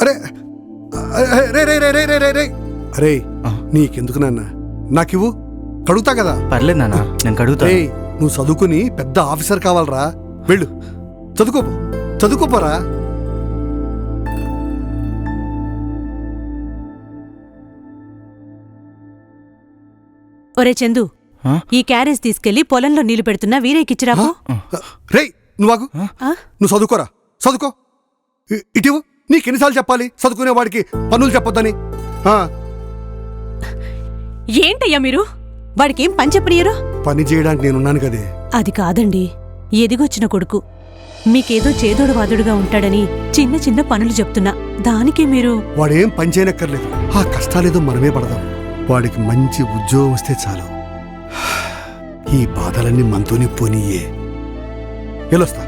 అరే రే రే రే రే రే రే రే అరే నీకెందుకు నాన్న నాకివ్వు, కడుగుతా కదా. పర్లేదు నాన్న, నేను కడుగుతా. నువ్వు చదువుకుని పెద్ద ఆఫీసర్ కావాలరా, వెళ్ళు చదువుకోపోరా. ఒరే చందు, ఈ క్యారేజ్ తీసుకెళ్లి పొలంలో నీళ్లు పెడుతున్నా వీరేకిచ్చిరాకు. రేయ్ నువ్వు చదువుకో. ఇటీవు నీకెన్నిసార్లు చెప్పాలి చదువుకునే వాడికి పనులు చెప్పొద్దని? ఏంటయ్యా మీరు, వాడికేం పని చెప్పనియరు? పని చేయడానికి నేనున్నాను కదే. అది కాదండి, ఎదిగొచ్చిన కొడుకు, మీకేదో చేదోడు వాదుడుగా ఉంటాడని చిన్న చిన్న పనులు చెప్తున్నా, దానికి మీరు... వాడేం పని చేయనక్కర్లేదు, ఆ కష్టాలేదో మనమే పడదాం. వాడికి మంచి ఉద్యోగం వస్తే చాలు. ఈ బాధలన్నీ మనతోనే పోనీయే. వెళ్ళొస్తా.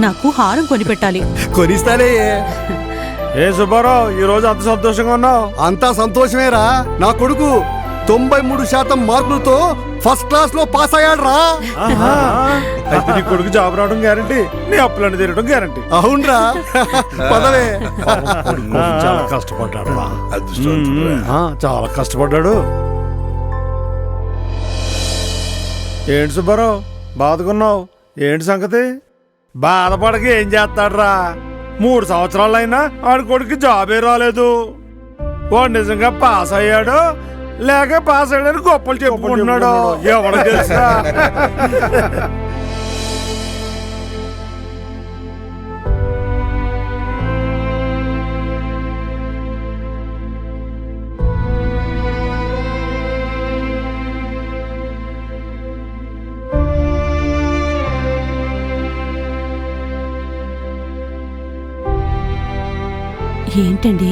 నాకు హారం కొనిపెట్టాలి. కొనిస్తానే. ఏ సుబ్బారావు, ఈ రోజు అంత సంతోషంగా ఉన్నావు? అంతా సంతోషమేరా. నా కొడుకు 93% మార్కులతో ఫస్ట్ క్లాస్ లో పాస్ అయ్యాడు రా. అయితే నీ కొడుకు జాబ్ రావడం గ్యారంటీ, నీ అప్పులన్నీ తీరడం గ్యారంటీ. అవునరా, పదవే. చాలా కష్టపడ్డాడు రా, చాలా కష్టపడ్డాడు. ఏంటి సుబ్బారావు బాధకున్నావు? ఏంటి సంగతి? బాధపడక ఏం చేస్తాడు రా, 3 సంవత్సరాలైనా ఆడి కొడుకు జాబే రాలేదు. వాడు నిజంగా పాస్ అయ్యాడు లేక పాస్ అయ్యాడని గొప్పలు చెప్పుకుంటున్నాడు, ఎవరు తెలుసా? ఏంటండి,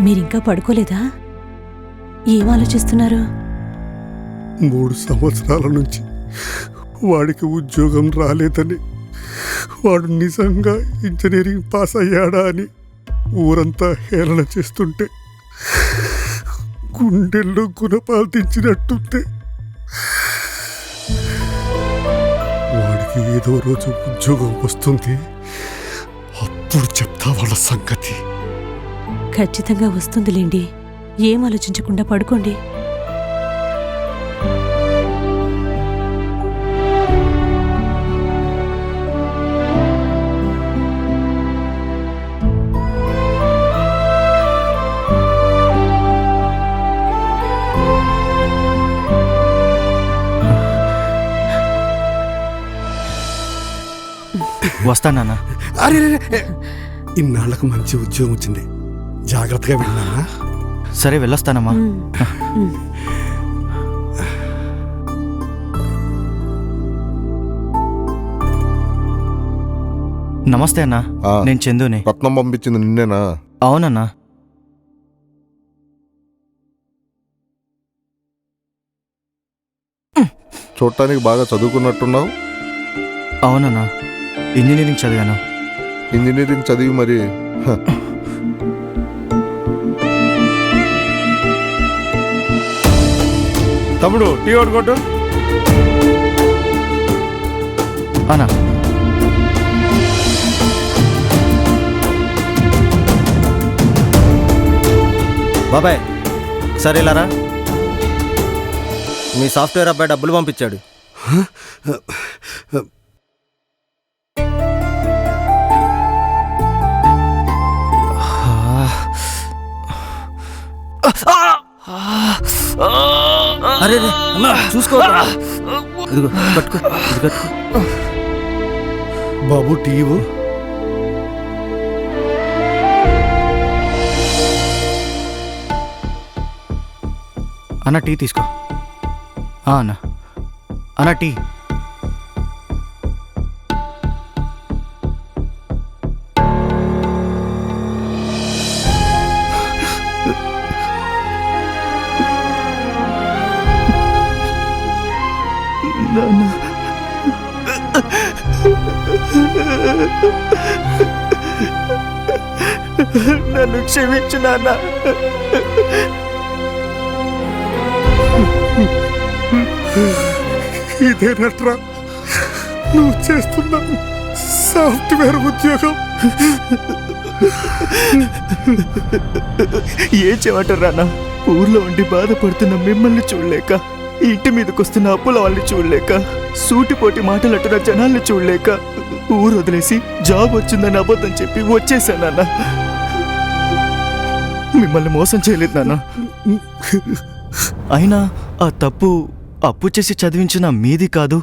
మీరింకా పడుకోలేదా? ఏం ఆలోచిస్తున్నారు? 3 సంవత్సరాల నుంచి వాడికి ఉద్యోగం రాలేదని, వాడు నిజంగా ఇంజనీరింగ్ పాస్ అయ్యాడా అని ఊరంతా హేళన చేస్తుంటే గుండెల్లో గుణపాలు తెచ్చినట్టుంటే, వాడికి ఏదో రోజు ఉద్యోగం వస్తుంది, అప్పుడు చెప్తా వాళ్ళ సంగతి. ఖచ్చితంగా వస్తుందిలేండి, ఏం ఆలోచించకుండా పడుకోండి. వస్తానా? అరే ఇన్నాళ్లకు మంచి ఉద్యోగం వచ్చింది, జాగ్రత్తగా వెళ్ళానా? సరే వెళ్ళొస్తానమ్మా. నమస్తే అన్నా, నేను చందుని. రత్నం పంపించింది నిన్నేనా? అవునన్నా. చూడటానికి బాగా చదువుకున్నట్టున్నావు. అవునన్నా, ఇంజనీరింగ్ చదివాను. ఇంజనీరింగ్ చదివి మరి తమ్ముడు టీ కొట్టు అన్నా. బాబాయ్ సరే ఇలారా, మీ సాఫ్ట్వేర్ అబ్బాయి డబ్బులు పంపించాడు. అరే చూసుకో, ఇదిగో కట్టుకో, ఇది కట్టుకో. బాబు టీవు. అన్న టీ తీసుకో. అన్న అన్న టీ. నన్ను క్షమించు నాన్న. ఇదేనట్రా నువ్వు చేస్తున్న సాఫ్ట్వేర్ ఉద్యోగం? ఏం చేయమంటారు అన్న? ఊర్లో ఉండి బాధపడుతున్న మిమ్మల్ని చూడలేక, ఇంటి మీదకి వస్తున్న అప్పుల వాళ్ళని చూడలేక, సూటిపోటి మాటలంటున్న జనాల్ని చూడలేక ఊరు వదిలేసి జాబ్ వచ్చిందని అబద్ధం చెప్పి వచ్చేసానన్న. మిమ్మల్ని మోసం చేయలేదు నాన్న. అయినా ఆ తప్పు అప్పు చేసి చదివించిన మీది కాదు,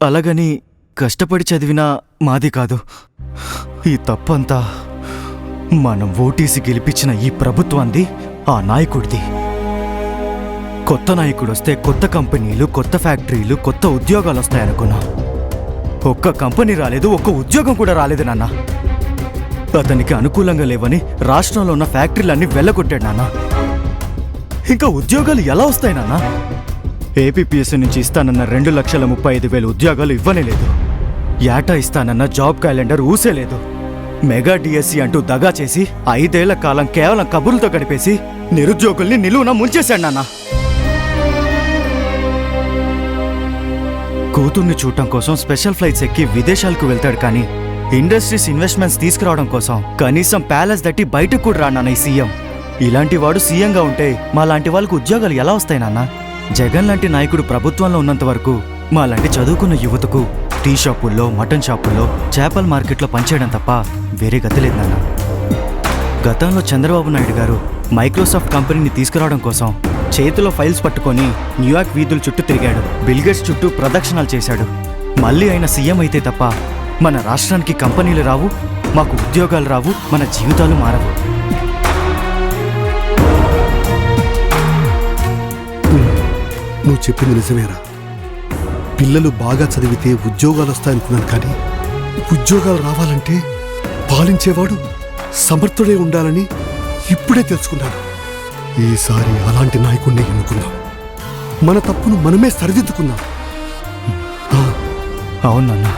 అలాగని కష్టపడి చదివిన మాది కాదు. ఈ తప్పంతా మనం ఓటేసి గెలిపించిన ఈ ప్రభుత్వాన్ని, ఆ నాయకుడిది. కొత్త నాయకుడు వస్తే కొత్త కంపెనీలు, కొత్త ఫ్యాక్టరీలు, కొత్త ఉద్యోగాలు వస్తాయనుకున్నా. ఒక్క కంపెనీ రాలేదు, ఒక్క ఉద్యోగం కూడా రాలేదు నాన్న. అతనికి అనుకూలంగా లేవని రాష్ట్రంలో ఉన్న ఫ్యాక్టరీలన్నీ వెళ్ళగొట్టాడు నాన్న. ఇంకా ఉద్యోగాలు ఎలా వస్తాయి నాన్న? ఏపీపీఎస్సీ నుంచి ఇస్తానన్న 2,35,000 ఉద్యోగాలు ఇవ్వనే లేదు. ఏటా ఇస్తానన్న జాబ్ క్యాలెండర్ ఊసేలేదు. మెగా డిఎస్సీ అంటూ దగా చేసి 5 ఏళ్ల కాలం కేవలం కబుర్లతో గడిపేసి నిరుద్యోగుల్ని నిలువున ముంచేశాడు నాన్న. కూతుర్ని చూడటం కోసం స్పెషల్ ఫ్లైట్స్ ఎక్కి విదేశాలకు వెళ్తాడు, కానీ ఇండస్ట్రీస్ ఇన్వెస్ట్మెంట్స్ తీసుకురావడం కోసం కనీసం ప్యాలెస్ దట్టి బయటకు కూడా రాడు నాన్న ఈ సీఎం. ఇలాంటి వాడు సీఎంగా ఉంటే మా లాంటి వాళ్ళకు ఉద్యోగాలు ఎలా వస్తాయి నాన్న? జగన్ లాంటి నాయకుడు ప్రభుత్వంలో ఉన్నంత వరకు మా లాంటి చదువుకున్న యువతకు టీ షాపుల్లో, మటన్ షాపుల్లో, చేపల మార్కెట్లో పనిచేయడం తప్ప వేరే గతి లేదు నాన్న. గతంలో చంద్రబాబు నాయుడు గారు మైక్రోసాఫ్ట్ కంపెనీని తీసుకురావడం కోసం చేతిలో ఫైల్స్ పట్టుకొని న్యూయార్క్ వీధుల చుట్టూ తిరిగాడు. బిల్గేట్స్ చుట్టూ ప్రదక్షిణాలు చేశాడు. మళ్ళీ ఆయన సీఎం అయితే తప్ప మన రాష్ట్రానికి కంపెనీలు రావు, మాకు ఉద్యోగాలు రావు, మన జీవితాలు మారవు. నువ్వు చెప్పింది నిజమేరా. పిల్లలు బాగా చదివితే ఉద్యోగాలు వస్తాయనుకున్నాను, కానీ ఉద్యోగాలు రావాలంటే పాలించేవాడు సమర్థుడే ఉండాలని ఇప్పుడే తెలుసుకున్నాను. ఈసారి అలాంటి నాయకుడిని ఎన్నుకుందాం. మన తప్పును మనమే సరిదిద్దుకుందాం. అవునన్నా.